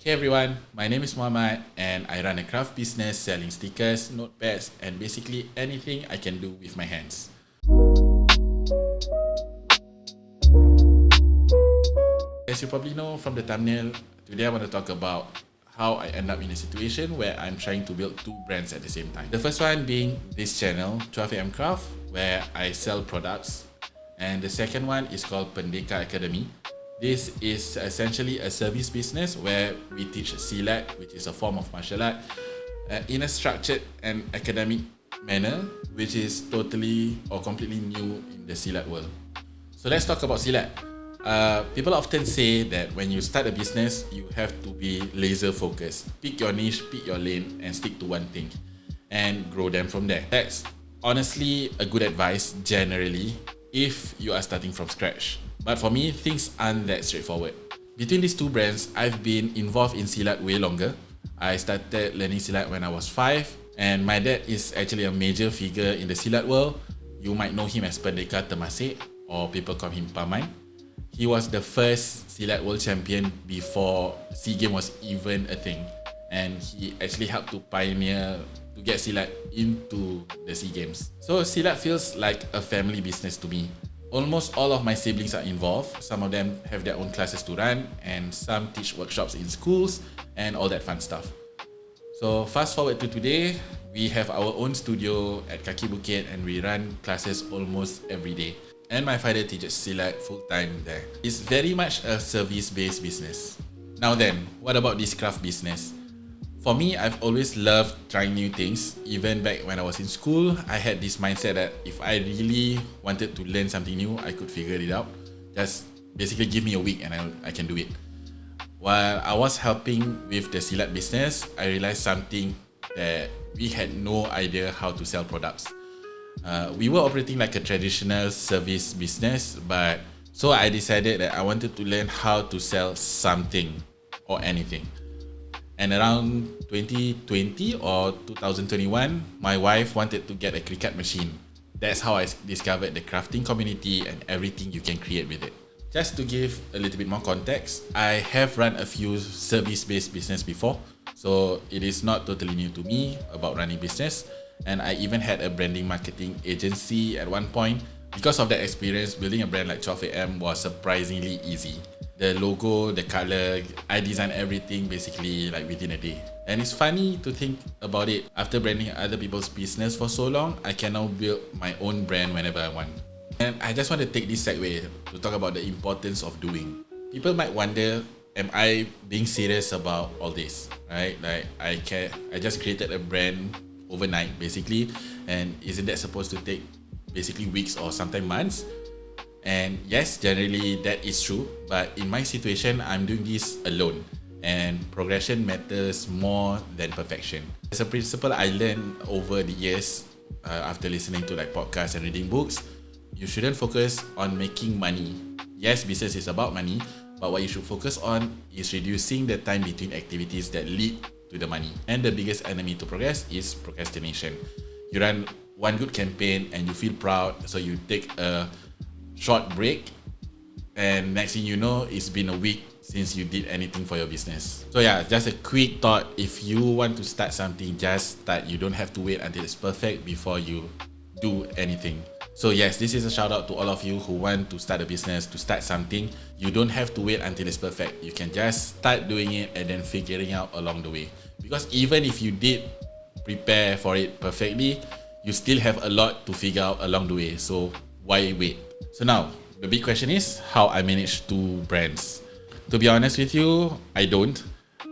Hey everyone, my name is Muhammad and I run a craft business selling stickers, notepads, and basically anything I can do with my hands. As you probably know from the thumbnail, today I want to talk about how I end up in a situation where I'm trying to build two brands at the same time. The first one being this channel, 12am Craft, where I sell products. And the second one is called Pendeka Academy. This is essentially a service business where we teach silat, which is a form of martial art, in a structured and academic manner, which is totally or completely new in the silat world. So let's talk about silat. People often say that when you start a business, you have to be laser focused. Pick your niche, pick your lane, and stick to one thing, and grow them from there. That's honestly a good advice generally if you are starting from scratch. But for me, things aren't that straightforward. Between these two brands, I've been involved in silat way longer. I started learning silat when I was 5, and my dad is actually a major figure in the silat world. You might know him as Pendeka Temasek, or people call him Paman. He was the first silat world champion before SEA Games was even a thing, and he actually helped to pioneer to get silat into the SEA Games. So silat feels like a family business to me. Almost all of my siblings are involved. Some of them have their own classes to run, and some teach workshops in schools and all that fun stuff. So fast forward to today, we have our own studio at Kaki Bukit and we run classes almost every day. And my father teaches silat full-time there. It's very much a service-based business. Now then, what about this craft business? For me, I've always loved trying new things. Even back when I was in school, I had this mindset that if I really wanted to learn something new, I could figure it out. Just basically give me a week and I can do it. While I was helping with the silat business, I realized something that we had no idea how to sell products. We were operating like a traditional service business, but so I decided that I wanted to learn how to sell something or anything. And around 2020 or 2021, my wife wanted to get a cricut machine. That's how I discovered the crafting community and everything you can create with it. Just to give a little bit more context, I have run a few service-based business before, so it is not totally new to me about running business. And I even had a branding marketing agency at one point. Because of that experience, building a brand like 12am was surprisingly easy. The logo, the color, I designed everything basically like within a day. And it's funny to think about it. After branding other people's business for so long, I can now build my own brand whenever I want. And I just want to take this segue to talk about the importance of doing. People might wonder, am I being serious about all this? Right? Like I just created a brand overnight basically, and isn't that supposed to take basically weeks or sometimes months? And yes, generally that is true, but in my situation, I'm doing this alone, and progression matters more than perfection. As a principle I learned over the years after listening to like podcasts and reading books, you shouldn't focus on making money. Yes, business is about money, but what you should focus on is reducing the time between activities that lead to the money. And the biggest enemy to progress is procrastination. You run one good campaign and you feel proud, so you take a short break, and next thing you know, it's been a week since you did anything for your business. So yeah, just a quick thought. If you want to start something, just start. You don't have to wait until it's perfect before you do anything. So yes, this is a shout out to all of you who want to start a business, to start something. You don't have to wait until it's perfect. You can just start doing it and then figuring out along the way. Because even if you did prepare for it perfectly, you still have a lot to figure out along the way. So why wait? So now, the big question is how I manage two brands. To be honest with you, I don't.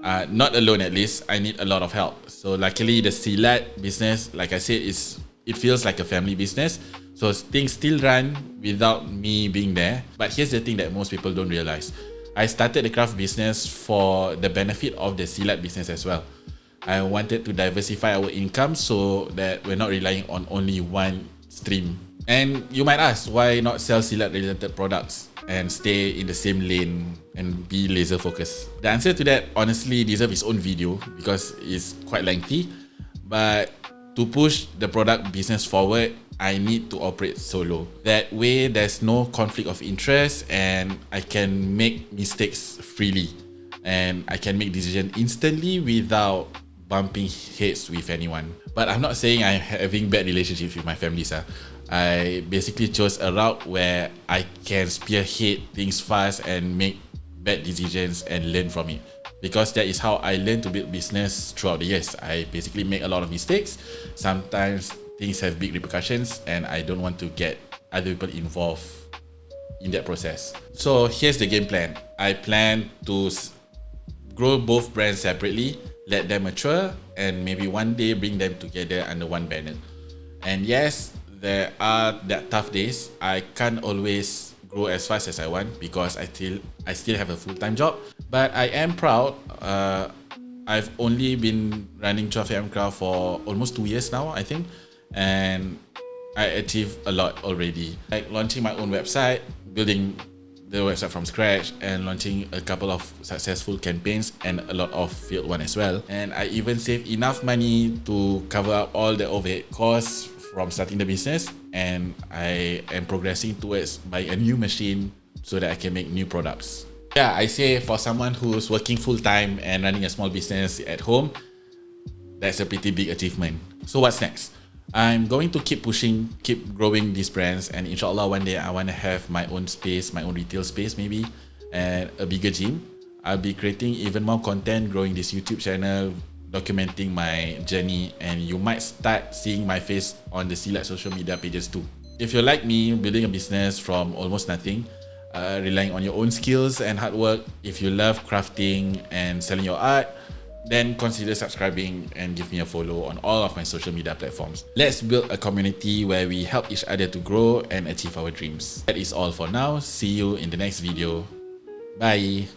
Not alone at least. I need a lot of help. So luckily, the silat business, like I said, it feels like a family business. So things still run without me being there. But here's the thing that most people don't realize. I started the craft business for the benefit of the silat business as well. I wanted to diversify our income so that we're not relying on only one stream. And you might ask, why not sell silat related products and stay in the same lane and be laser focused? The answer to that honestly deserves its own video because it's quite lengthy. But to push the product business forward, I need to operate solo. That way, there's no conflict of interest and I can make mistakes freely. and I can make decisions instantly without bumping heads with anyone. But I'm not saying I'm having bad relationships with my family, sir. I basically chose a route where I can spearhead things fast and make bad decisions and learn from it. Because that is how I learned to build business throughout the years. I basically make a lot of mistakes. Sometimes things have big repercussions and I don't want to get other people involved in that process. So here's the game plan. I plan to grow both brands separately, let them mature, and maybe one day bring them together under one banner. And yes, there are that tough days. I can't always grow as fast as I want because I still have a full-time job. But I am proud. I've only been running 12am Craft for almost 2 years now, I think, and I achieved a lot already. Like launching my own website, building the website from scratch, and launching a couple of successful campaigns and a lot of failed one as well. And I even saved enough money to cover up all the overhead costs from starting the business, and I am progressing towards buying a new machine so that I can make new products. Yeah, I say for someone who's working full-time and running a small business at home, that's a pretty big achievement. So what's next? I'm going to keep pushing, keep growing these brands, and inshallah one day I want to have my own space, my own retail space maybe, and a bigger gym. I'll be creating even more content, growing this YouTube channel, documenting my journey, and you might start seeing my face on the Silat social media pages too. If you're like me, building a business from almost nothing, relying on your own skills and hard work, if you love crafting and selling your art, then consider subscribing and give me a follow on all of my social media platforms. Let's build a community where we help each other to grow and achieve our dreams. That is all for now. See you in the next video. Bye.